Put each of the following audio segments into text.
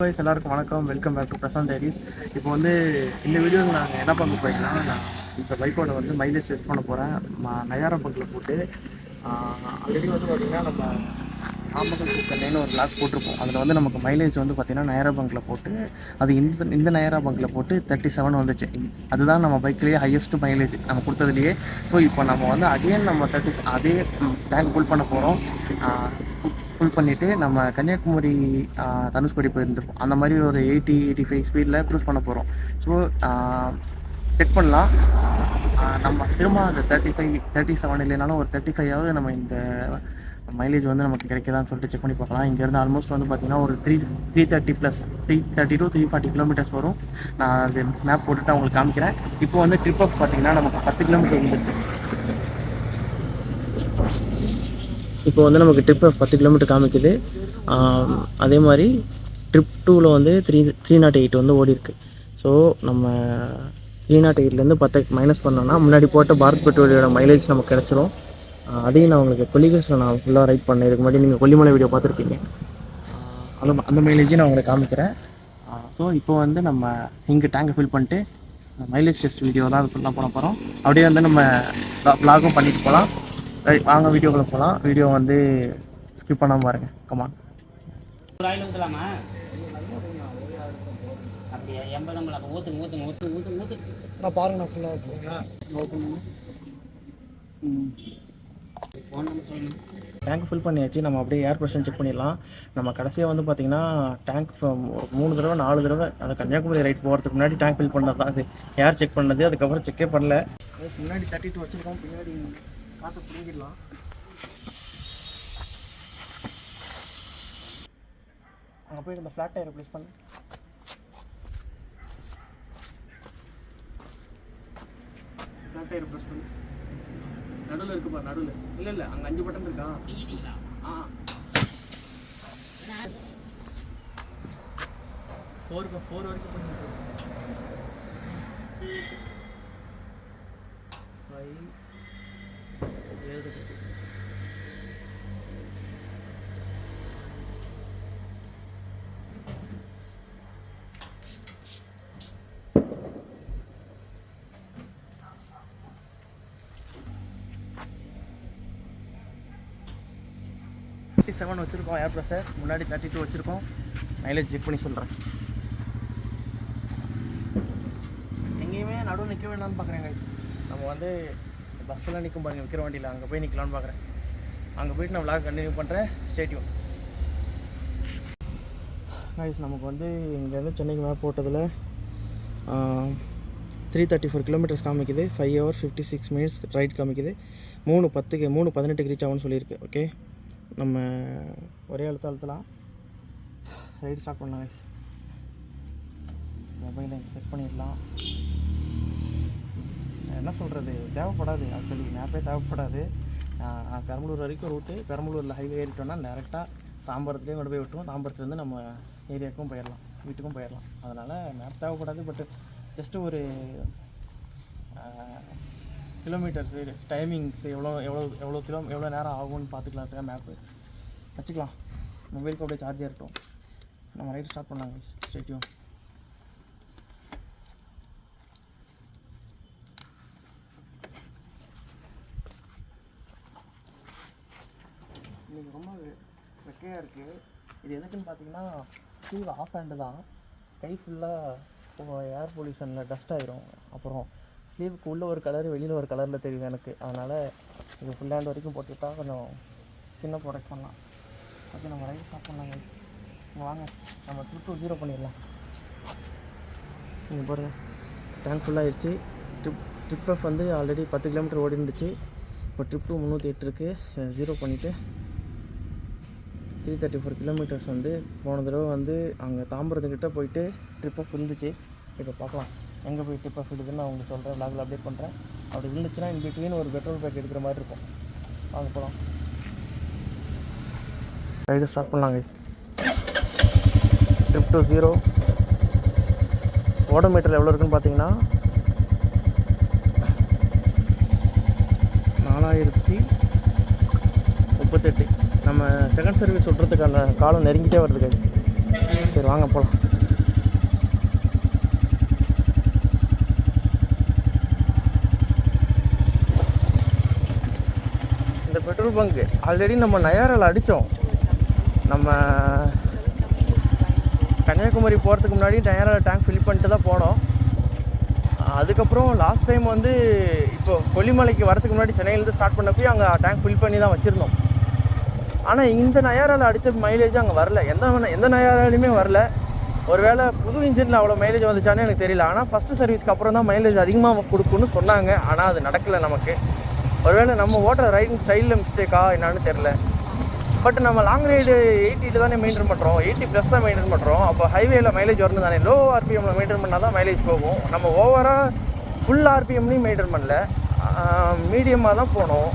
எல்லாருக்கும் வணக்கம். Welcome back to Prashant diaries. இப்போ வந்து இந்த வீடியோவில் நாங்கள் என்ன பண்ண போகிறோம்னா, நான் இந்த பைக்கோட வந்து மைலேஜ் டெஸ்ட் பண்ண போகிறேன். நயாரா பங்கில் போட்டு ஆல்ரெடி வந்து பார்த்திங்கன்னா நம்ம நாமக்கல் சென்னைன்னு ஒரு கிளாஸ் போட்டிருப்போம். அதில் வந்து நமக்கு மைலேஜ் வந்து பார்த்திங்கன்னா நயாரா பங்கில் போட்டு அது இந்த நயாரா பங்கில் போட்டு 37 வந்துச்சு. அதுதான் நம்ம பைக்லேயே ஹையஸ்ட் மைலேஜ் நம்ம கொடுத்ததுலேயே. ஸோ இப்போ நம்ம வந்து அகைன் நம்ம அதே டேங்க் ஃபுல் பண்ண போகிறோம். ஃபுல் பண்ணிவிட்டு நம்ம கன்னியாகுமரி தனுஷ்கோடி போயிருந்துருப்போம். அந்த மாதிரி ஒரு 80-85 ஸ்பீடில் க்ரூஸ் பண்ண போகிறோம். ஸோ செக் பண்ணலாம். நம்ம திரும்ப அந்த 37 இல்லைனாலும் ஒரு 35ஆவது நம்ம இந்த மைலேஜ் வந்து நமக்கு கிடைக்குதான்னு சொல்லிட்டு செக் பண்ணி பார்க்கலாம். இங்கேருந்து ஆல்மோஸ்ட் வந்து பார்த்திங்கன்னா ஒரு 330 to 340 கிலோமீட்டர்ஸ் வரும். நான் அது மேப் போட்டுட்டு உங்களுக்கு காமிக்கிறேன். இப்போ வந்து ட்ரிப் அப் பார்த்திங்கன்னா நமக்கு 10 கிலோமீட்டர் வந்துருக்கு. இப்போ வந்து நமக்கு ட்ரிப் 10 கிலோமீட்டர் காமிக்குது. அதே மாதிரி ட்ரிப் 2ல் வந்து 308 வந்து ஓடி இருக்கு. ஸோ நம்ம 308லேருந்து 10 மைனஸ் பண்ணோன்னா முன்னாடி போட்ட பாரத் பெட்ரோலியோட மைலேஜ் நமக்கு கிடச்சிரும். அதையும் நான் உங்களுக்கு கொல்லிகஸில் நான் ஃபுல்லாக ரைட் பண்ணேன். இதுக்கு முன்னாடி நீங்கள் கொல்லிமலை வீடியோ பார்த்துருப்பீங்க. அந்த மைலேஜையும் நான் உங்களுக்கு காமிக்கிறேன். ஸோ இப்போ வந்து நம்ம இங்கே டேங்கை ஃபில் பண்ணிட்டு மைலேஜ் டெஸ்ட் வீடியோ தான் அது ஃபுல்லாக பண்ண போகிறோம். அப்படியே வந்து நம்ம வ்ளாகும் பண்ணிட்டு போகலாம். வாங்க வீடியோக்குள்ள போகலாம். வீடியோ வந்து ஸ்கிப் பண்ணாமல் பாருங்கள். கமான். ஒரு ஆயில் ஊற்றலாமா? அப்படியே எம்பளம் ஊற்று நான் பாருங்க. நான் ஃபுல்லாக டேங்க் ஃபில் பண்ணியாச்சு. நம்ம அப்படியே ஏர் ப்ரெஷர் செக் பண்ணிடலாம். நம்ம கடைசியாக வந்து பார்த்திங்கன்னா டேங்க் 3 தடவை 4 தடவை அந்த கன்னியாகுமரி ரைட் போகிறதுக்கு முன்னாடி டேங்க் ஃபில் பண்ணது தான். அது ஏர் செக் பண்ணது. அதுக்கப்புறம் செக்கே பண்ணல. முன்னாடி 32 வச்சுருக்கோம். பின்னாடி காற்று பிடிங்கிடலாம். அங்கே போய் இந்த ஃப்ளாட் டயரை ப்ளேஸ் பண்ணு. ஃப்ளாட் டயரை ப்ளேஸ் பண்ணு. நடுவில் இருக்கு பாரு. நடுவில் இல்லை அங்கே 5 பட்டன் இருக்கா? 4 வரைக்கும் பண்ணி 5 7 37 வச்சுருக்கோம். ஏர் ப்ரெஷர் முன்னாடி 32 வச்சுருக்கோம். மைலேஜ் செக் பண்ணி சொல்கிறேன். எங்கேயுமே நடுவில் நிற்க வேணாம்னு பார்க்குறேன் கைஸ். நம்ம வந்து பஸ்ஸெல்லாம் நிற்கும் பாருங்கள், விற்கிற வண்டியில் அங்கே போய் நிற்கலான்னு பார்க்குறேன். அங்கே போய்ட்டு நான் விளாக் கண்டினியூ பண்ணுறேன். Stadium guys. நமக்கு வந்து இங்கேருந்து சென்னைக்கு மேப் போட்டதில் 334 கிலோமீட்டர்ஸ் காமிக்குது. 5 hours 56 minutes ரைட் காமிக்குது. 3:18 ரீச் ஆகும்னு சொல்லியிருக்கு. ஓகே, நம்ம ஒரே அழுத்தலாம். ரைடு ஸ்டார்ட் பண்ணலாம் கைஸ். மொபைலை செக் பண்ணிடலாம். என்ன சொல்கிறது, தேவைப்படாது. ஆக்சுவலி மேப்பே தேவைப்படாது. பெரம்பலூர் வரைக்கும் ரூட்டு. பெரம்பலூரில் ஹைவே ஏறிட்டோம்னா டேரெக்டாக தாம்பரத்துலேயே கொண்டு போய் விட்டுருவோம். தாம்பரத்துலேருந்து நம்ம ஏரியாவுக்கும் போயிடலாம், வீட்டுக்கும் போயிடலாம். அதனால் மேப் தேவைப்படாது. பட் ஜஸ்ட்டு ஒரு கிலோமீட்டர்ஸு டைமிங்ஸ் எவ்வளோ நேரம் ஆகும்னு பார்த்துக்கலாம். மேப்பு வச்சுக்கலாம். மொபைலுக்கு அப்படியே சார்ஜ் ஏறட்டும். நம்ம ரைட் ஸ்டார்ட் பண்ணலாங்க. ஸ்டேடியம் இன்றைக்கி ரொம்ப வெக்கையாக இருக்குது. இது எதுக்குன்னு பார்த்தீங்கன்னா ஸ்லீவ் ஆஃப் ஹேண்டு தான். கை ஃபுல்லாக ஏர் பொல்யூஷனில் டஸ்ட் ஆகிரும். அப்புறம் ஸ்லீவுக்கு உள்ளே ஒரு கலர், வெளியில் ஒரு கலரில் தெரியும் எனக்கு. அதனால் இது ஃபுல் ஹேண்ட் வரைக்கும் போட்டுக்கிட்டால் கொஞ்சம் ஸ்கின்னை ப்ரொடெக்ட் பண்ணலாம். ஓகே, நம்ம ரைட் ஸ்டார்ட் பண்ணலாங்க. வாங்க நம்ம ட்ரிப் 2 0 பண்ணிடலாம். நீங்கள் பாருங்கள், டேங்க் ஃபுல்லாகிடுச்சு. ட்ரிப் எஃப் வந்து ஆல்ரெடி 10 கிலோமீட்டர் ஓடி இருந்துச்சு. இப்போ ட்ரிப் 2 308 இருக்குது. 0 பண்ணிவிட்டு 334 கிலோமீட்டர்ஸ் வந்து போன தடவை வந்து அங்கே தாம்பரத்துக்கிட்ட போயிட்டு ட்ரிப் அப் இருந்துச்சு. இப்போ பார்க்கலாம் எங்கே போய் ட்ரிப் அப் எடுக்குதுன்னு நான் உங்களுக்கு சொல்கிறேன். விளாகில் அப்டேட் பண்ணுறேன். அப்படி இருந்துச்சுன்னா இன் பிட்வீன் ஒரு பெட்ரோல் பேக் எடுக்கிற மாதிரி இருக்கும். வாங்க போகலாம். ரைடு ஸ்டார்ட் பண்ணலாங்க. ட்ரிப் 2 0. ஓடோமீட்டர் எவ்வளோ இருக்குன்னு பார்த்தீங்கன்னா 4038. நம்ம செகண்ட் சர்வீஸ் விட்றதுக்கான காலம் நெருங்கிட்டே வருது. சரி வாங்க போகலாம். இந்த பெட்ரோல் பங்க் ஆல்ரெடி நம்ம நயாரால் அடித்தோம். நம்ம கன்னியாகுமரி போகிறதுக்கு முன்னாடி நயாரால் டேங்க் ஃபில் பண்ணிட்டு தான் போனோம். அதுக்கப்புறம் லாஸ்ட் டைம் வந்து இப்போ கொல்லிமலைக்கு வரதுக்கு முன்னாடி சென்னையிலேருந்து ஸ்டார்ட் பண்ண போய் அங்கே டேங்க் ஃபில் பண்ணி தான் வச்சுருந்தோம். ஆனால் இந்த நயாரால் அடித்த மைலேஜ் அங்கே வரல, எந்த நயாராலையுமே வரல. ஒருவேளை புது இன்ஜினில் அவ்வளோ மைலேஜ் வந்துச்சானே எனக்கு தெரியல. ஆனால் ஃபஸ்ட்டு சர்வீஸ்க்கு அப்புறம் தான் மைலேஜ் அதிகமாக கொடுக்குன்னு சொன்னாங்க. ஆனால் அது நடக்கலை நமக்கு. ஒருவேளை நம்ம ஓட்டுற ரைடிங் ஸ்டைலில் மிஸ்டேக்கா என்னான்னு தெரில. பட் நம்ம லாங் ரைடு 80 தானே மெயின்டைன் பண்ணுறோம், 80+ தான் மெயின்டைன் பண்ணுறோம். அப்போ ஹைவேயில் மைலேஜ் வரணும் தானே. லோ ஆர்பிஎம்மில் மெயின்டைன் பண்ணால் தான் மைலேஜ் போகும். நம்ம ஓவராக ஃபுல் ஆர்பிஎம்லையும் மெயின்டைன் பண்ணல, மீடியமாக தான் போனோம்.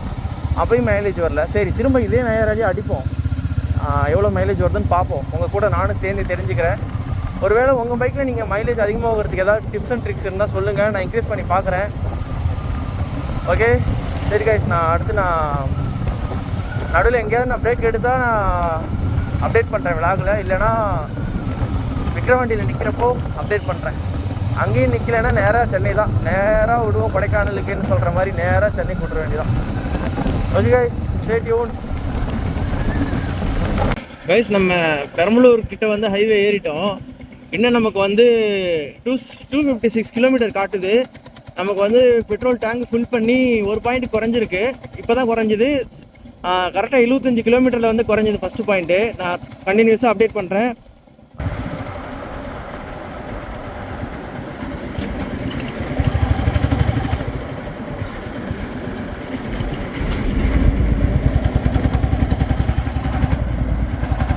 அப்போயும் மைலேஜ் வரல. சரி திரும்ப இதே நயாராலே அடிப்போம், எவ்வளோ மைலேஜ் வருதுன்னு பார்ப்போம். உங்கள் கூட நானும் சேர்ந்து தெரிஞ்சுக்கிறேன். ஒருவேளை உங்கள் பைக்கில் நீங்கள் மைலேஜ் அதிகமாக வரதுக்கு ஏதாவது டிப்ஸ் அண்ட் ட்ரிக்ஸ் இருந்தால் சொல்லுங்கள், நான் இன்க்ரீஸ் பண்ணி பார்க்குறேன். ஓகே சரி கைஸ், நான் நடுவில் எங்கேயாவது நான் பிரேக் எடுத்தால் நான் அப்டேட் பண்ணுறேன் விலாகில். இல்லைனா விக்ரவாண்டியில் நிற்கிறப்போ அப்டேட் பண்ணுறேன். அங்கேயும் நிற்கலைன்னா நேராக சென்னை தான், நேராக விடுவோம் கொடைக்கானலுக்குன்னு சொல்கிற மாதிரி நேராக சென்னை கூட்டுற வேண்டியதான். Okay guys, stay tune. Guys நம்ம பெரம்பலூர் கிட்ட வந்து ஹைவே ஏறிட்டோம். இன்னும் நமக்கு வந்து 256 கிலோமீட்டர் காட்டுது. நமக்கு வந்து பெட்ரோல் டேங்க் ஃபில் பண்ணி ஒரு பாயிண்ட் குறைஞ்சிருக்கு. இப்போ தான் குறைஞ்சிது. கரெக்டாக 75 கிலோமீட்டரில் வந்து குறைஞ்சிது ஃபஸ்ட்டு பாயிண்ட்டு. நான் கண்டினியூஸாக அப்டேட் பண்ணுறேன்.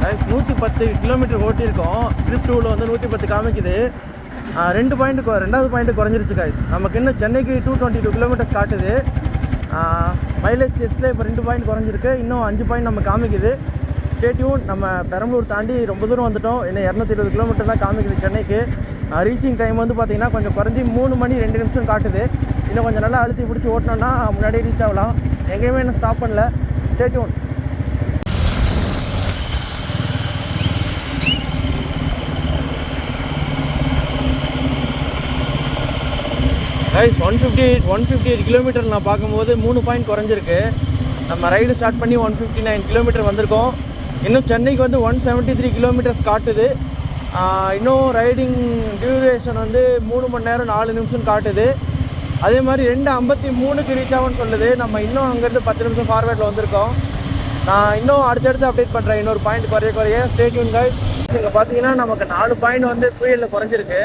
கைஸ் 110 கிலோமீட்டர் ஓட்டியிருக்கோம். ட்ரிப் 2வில் வந்து 110 காமிக்குது. ரெண்டாவது பாயிண்ட்டு குறைஞ்சிருச்சு கைஸ். நமக்கு இன்னும் சென்னைக்கு 222 கிலோமீட்டர்ஸ் காட்டுது. மைலேஜ் டெஸ்ட்டில் இப்போ 2 பாயிண்ட் குறைஞ்சிருக்கு. இன்னும் 5 பாயிண்ட் நம்ம காமிக்குது. Stay tune. நம்ம பெரம்பலூர் தாண்டி ரொம்ப தூரம் வந்துட்டோம். இன்னும் 220 கிலோமீட்டர் தான் காமிக்குது சென்னைக்கு. ரீச்சிங் டைம் வந்து பார்த்திங்கன்னா கொஞ்சம் குறைஞ்சி 3 மணி 2 நிமிஷம் காட்டுது. இன்னும் கொஞ்சம் நல்லா அழுத்தி பிடிச்சி ஓட்டினோன்னா முன்னாடியே ரீச் ஆகலாம். எங்கேயுமே இன்னும் ஸ்டாப் பண்ணல. Stay tune. கைஸ் 158 கிலோமீட்டர் நான் பார்க்கும்போது 3 பாயிண்ட் குறைஞ்சிருக்கு. நம்ம ரைடு ஸ்டார்ட் பண்ணி 159 கிலோமீட்டர் வந்திருக்கோம். இன்னும் சென்னைக்கு வந்து 173 கிலோமீட்டர்ஸ் காட்டுது. இன்னும் ரைடிங் டியூரேஷன் வந்து 3 மணி நேரம் 4 நிமிஷம் காட்டுது. அதே மாதிரி 2:53க்கு ரீச் ஆகும்னு சொல்லுது. நம்ம இன்னும் அங்கேருந்து 10 நிமிஷம் ஃபார்வேர்டில் வந்திருக்கோம். நான் இன்னும் அடுத்தடுத்து அப்டேட் பண்ணுறேன். இன்னொரு பாயிண்ட் குறைய ஸ்டே டியூன் கைஸ். இங்கே பார்த்தீங்கன்னா நமக்கு 4 பாயிண்ட் வந்து ஃபியூயலில் குறைஞ்சிருக்கு.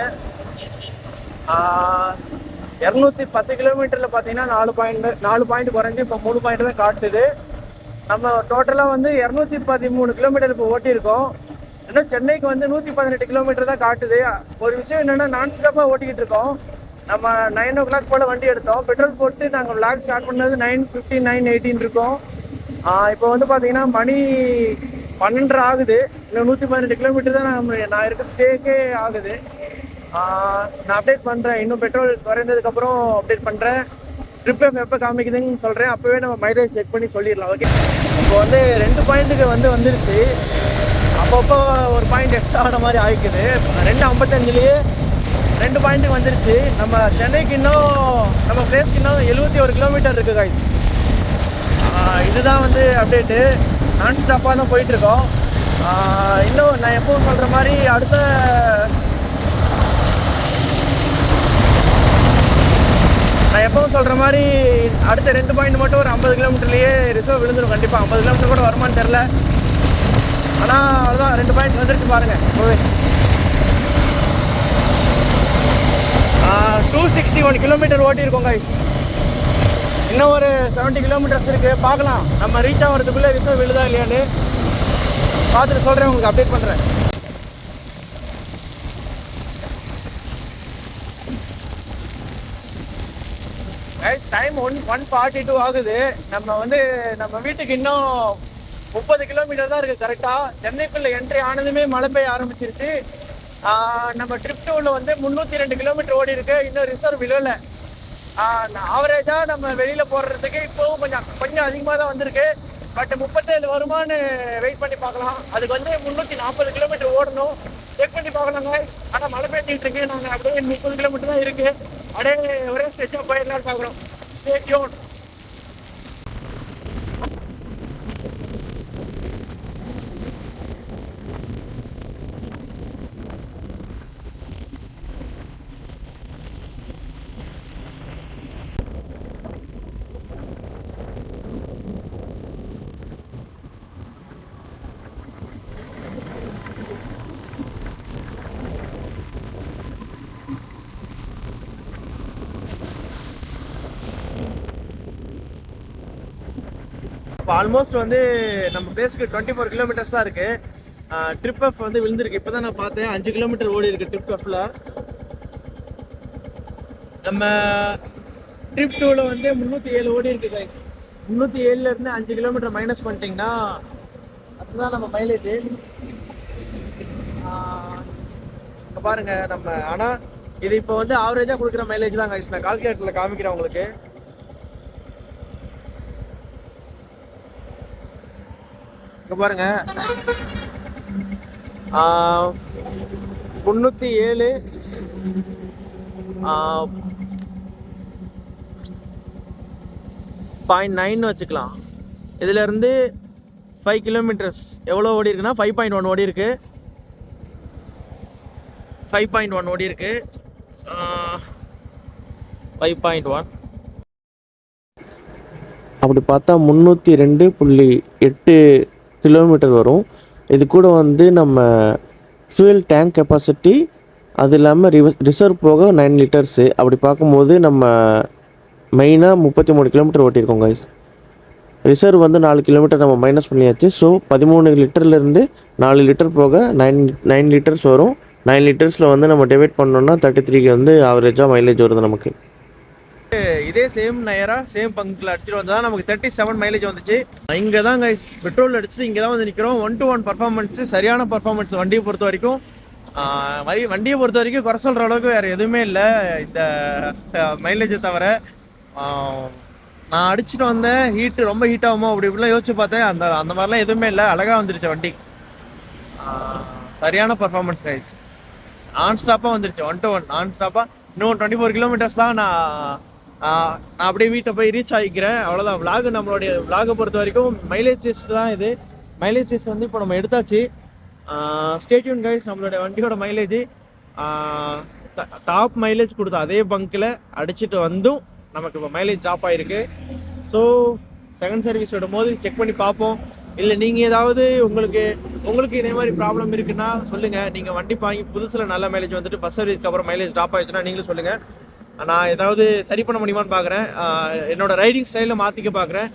210 கிலோமீட்டரில் பார்த்தீங்கன்னா 4 பாயிண்ட் குறைஞ்சி இப்போ 3 பாயிண்ட் தான் காட்டுது. நம்ம டோட்டலாக வந்து 213 கிலோமீட்டர் இப்போ ஓட்டியிருக்கோம். இன்னும் சென்னைக்கு வந்து 118 கிலோமீட்டர் தான் காட்டுது. ஒரு விஷயம் என்னென்னா நான் ஸ்டாப்பாக ஓட்டிக்கிட்டு இருக்கோம். நம்ம 9 o'clock போல் வண்டி எடுத்தோம். பெட்ரோல் போட்டு நாங்கள் விளாக் ஸ்டார்ட் பண்ணது 9:15 9:18 இருக்கோம். இப்போ வந்து பார்த்தீங்கன்னா மணி 12:30 ஆகுது. இன்னும் 118 கிலோமீட்டர் தான் நான் இருக்க ஸ்டேக்கே ஆகுது. நான் அப்டேட் பண்ணுறேன். இன்னும் பெட்ரோல் குறைந்ததுக்கப்புறம் அப்டேட் பண்ணுறேன். ட்ரிப் எப்போ காமிக்குதுன்னு சொல்கிறேன். அப்போவே நம்ம மைலேஜ் செக் பண்ணி சொல்லிடலாம். ஓகே, இப்போ வந்து 2 பாயிண்ட்டுக்கு வந்துருச்சு. அப்பப்போ ஒரு பாயிண்ட் எக்ஸ்ட்ரா ஆன மாதிரி ஆகிக்குது. 2:55லேயே 2 பாயிண்ட்டுக்கு வந்துருச்சு. நம்ம சென்னைக்கு இன்னும் நம்ம பிளேஸ்க்கு இன்னும் 71 கிலோமீட்டர் இருக்குது கைஸ். இதுதான் வந்து அப்டேட்டு. நான் ஸ்டாப்பாக தான் போயிட்டுருக்கோம். இன்னும் நான் எப்பவும் சொல்கிற மாதிரி அடுத்த 2 பாயிண்ட் மட்டும் ஒரு 50 கிலோமீட்டர்லேயே ரிசர்வ் விழுந்துடும். கண்டிப்பாக 50 கிலோமீட்டர் கூட வருமானு தெரில. ஆனால் அதுதான் 2 பாயிண்ட் வந்துருக்கு பாருங்கள். இப்போவே 261 கிலோமீட்டர் ஓட்டியிருக்கோம் கைஸ். இன்னும் ஒரு 70 கிலோமீட்டர்ஸ் இருக்குது. பார்க்கலாம் நம்ம ரீச் ஆகிறதுக்குள்ளே ரிசர்வ் விழுதா இல்லையான்னு பார்த்துட்டு சொல்கிறேன், உங்களுக்கு அப்டேட் பண்ணுறேன். டைம் 1:42 ஆகுது. நம்ம வீட்டுக்கு இன்னும் 30 கிலோமீட்டர் தான் இருக்குது கரெக்டாக. சென்னைக்குள்ளே என்ட்ரி ஆனதுமே மழை பெய்ய ஆரம்பிச்சிருச்சு. நம்ம ட்ரிப் 2வில் வந்து 302 கிலோமீட்டர் ஓடி இருக்கு. இன்னும் ரிசர்வ் விழலை. ஆவரேஜாக நம்ம வெளியில் போடுறதுக்கு இப்போவும் கொஞ்சம் அதிகமாக தான் வந்திருக்கு. பட் 37 வருமானு வெயிட் பண்ணி பார்க்கலாம். அதுக்கு வந்து 340 கிலோமீட்டர் ஓடணும். செக் பண்ணி பார்க்கலாங்க. ஆனால் மழை பெஞ்சிட்டு இருக்கு. நாங்கள் அப்படியே 30 கிலோமீட்டர் தான் இருக்கு. அப்படியே ஒரே ஸ்டெச்சாக போயிடலான்னு பார்க்குறோம். Stay tune. இப்போ ஆல்மோஸ்ட் வந்து நம்ம பிளேஸ்க்கு 24 கிலோமீட்டர்ஸ் தான் இருக்கு. ட்ரிப் எஃப் வந்து விழுந்திருக்கு. இப்போ தான் நான் பார்த்தேன் 5 கிலோமீட்டர் ஓடி இருக்கு ட்ரிப் எஃப்ல. நம்ம ட்ரிப் 2ல வந்து 307 ஓடி இருக்கு கைஸ். 307ல இருந்து 5 கிலோமீட்டர் மைனஸ் பண்ணிட்டீங்கன்னா அதுதான் நம்ம மைலேஜ். இப்போ பாருங்க நம்ம, ஆனால் இது இப்போ வந்து ஆவரேஜாக கொடுக்குற மைலேஜ் தான் கைஸ். நான் கால்குலேட்டரில் காமிக்கிறேன் உங்களுக்கு. பாருங்க 307 0.9 வச்சுக்கலாம். இதுல இருந்து 5 கிலோமீட்டர்ஸ் எவ்வளோ ஓடி இருக்குன்னா 5.1 ஓடி இருக்கு. 5.1 ஓடி இருக்கு. 5.1 அப்படி பார்த்தா 302.8 கிலோமீட்டர் வரும். இது கூட வந்து நம்ம ஃபியூல் டேங்க் கெப்பாசிட்டி அது இல்லாமல் ரிசர்வ் போக 9 லிட்டர்ஸு. அப்படி பார்க்கும்போது நம்ம மெயினாக 33 கிலோமீட்டர் ஓட்டியிருக்கோம் கைஸ். ரிசர்வ் வந்து 4 கிலோமீட்டர் நம்ம மைனஸ் பண்ணியாச்சு. ஸோ 13 லிட்டர்லேருந்து 4 லிட்டர் போக 9 லிட்டர்ஸ் வரும். 9 லிட்டர்ஸில் வந்து நம்ம டிவைட் பண்ணோம்னா 33க்கு வந்து ஆவரேஜாக மைலேஜ் வருது நமக்கு. இதே சேம் நயரா சேம் பங்கில் அடிச்சுட்டு வந்தால் தான் நமக்கு 37 மைலேஜ் வந்துச்சு. இங்கே தான் கைஸ் பெட்ரோல் அடிச்சு இங்கே தான் வந்து நிற்கிறோம். 1-to-1 பர்ஃபார்மன்ஸு, சரியான பர்ஃபார்மன்ஸ் வண்டியை பொறுத்த வரைக்கும். வண்டியை பொறுத்த வரைக்கும் குறை சொல்கிற அளவுக்கு வேறு எதுவுமே இல்லை இந்த மைலேஜை தவிர. நான் அடிச்சுட்டு வந்தேன், ஹீட்டு ரொம்ப ஹீட் ஆகுமோ அப்படி இப்படிலாம் யோசிச்சு பார்த்தேன். அந்த மாதிரிலாம் எதுவுமே இல்லை, அழகாக வந்துருச்சு வண்டி. சரியான பர்ஃபார்மன்ஸ் கைஸ். நான் ஸ்டாப்பாக வந்துருச்சு 1-to-1 நான் ஸ்டாப்பாக. இன்னும் 24 கிலோமீட்டர்ஸ் தான். நான் அப்படியே வீட்டை போய் ரீச் ஆகிக்கிறேன். அவ்வளோதான் விளாக். நம்மளுடைய விளாகை பொறுத்த வரைக்கும் மைலேஜ் டெஸ்ட் தான் இது. மைலேஜ் டெஸ்ட் வந்து இப்போ நம்ம எடுத்தாச்சு. Stay tune guys. நம்மளுடைய வண்டியோட மைலேஜ் டாப் மைலேஜ் கொடுத்தா அதே பங்கில் அடிச்சுட்டு வந்தும் நமக்கு இப்போ மைலேஜ் ட்ராப் ஆகிருக்கு. ஸோ செகண்ட் சர்வீஸ் விடும் போது செக் பண்ணி பார்ப்போம். இல்லை நீங்கள் ஏதாவது உங்களுக்கு இதே மாதிரி ப்ராப்ளம் இருக்குன்னா சொல்லுங்கள். நீங்கள் வண்டி வாங்கி புதுசில் நல்ல மைலேஜ் வந்துட்டு ஃபஸ்ட் சர்வீஸ்க்கு அப்புறம் மைலேஜ் ட்ராப் ஆகிடுச்சுன்னா நீங்களும் சொல்லுங்கள். நான் ஏதாவது சரி பண்ண முடியுமான்னு பார்க்குறேன். என்னோடய ரைடிங் ஸ்டைலில் மாற்றிக்க பார்க்குறேன்.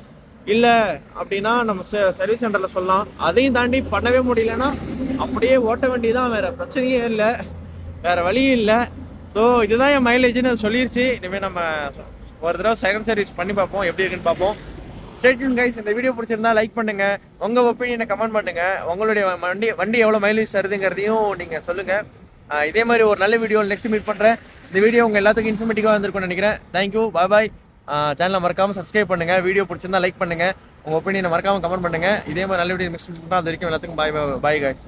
இல்லை அப்படின்னா நம்ம சர்வீஸ் சென்டரில் சொல்லலாம். அதையும் தாண்டி பண்ணவே முடியலன்னா அப்படியே ஓட்ட வேண்டி தான், வேறு பிரச்சனையே இல்லை, வேறு வழியும் இல்லை. ஸோ இதுதான் என் மைலேஜ்னு அது சொல்லிடுச்சு. இனிமேல் நம்ம ஒரு தடவை செகண்ட் சர்வீஸ் பண்ணி பார்ப்போம், எப்படி இருக்குன்னு பார்ப்போம். Stay tune guys. இந்த வீடியோ பிடிச்சிருந்தா லைக் பண்ணுங்கள், உங்கள் ஒப்பீனியனை கமெண்ட் பண்ணுங்கள், உங்களுடைய வண்டி எவ்வளோ மைலேஜ் தருதுங்கிறதையும் நீங்கள் சொல்லுங்கள். இதே மாதிரி ஒரு நல்ல வீடியோ நெக்ஸ்ட் மீட் பண்ணுறேன். இந்த வீடியோ உங்கள் எல்லாத்துக்கும் இன்ஃபர்மேட்டிவாக வந்திருக்கும்னு நினைக்கிறேன். தேங்க்யூ, பாய். சேனலை மறக்காமல் சப்ஸ்கிரைப் பண்ணுங்கள், வீடியோ பிடிச்சிருந்தா லைக் பண்ணுங்கள், உங்கள் ஒப்பீனியனை மறக்காமல் கமெண்ட் பண்ணுங்கள். இதே மாதிரி நல்ல வீடியோ நெக்ஸ்ட் மீட் பண்ணுறோம். அது வரைக்கும் எல்லாத்துக்கும் பாய் கைஸ்.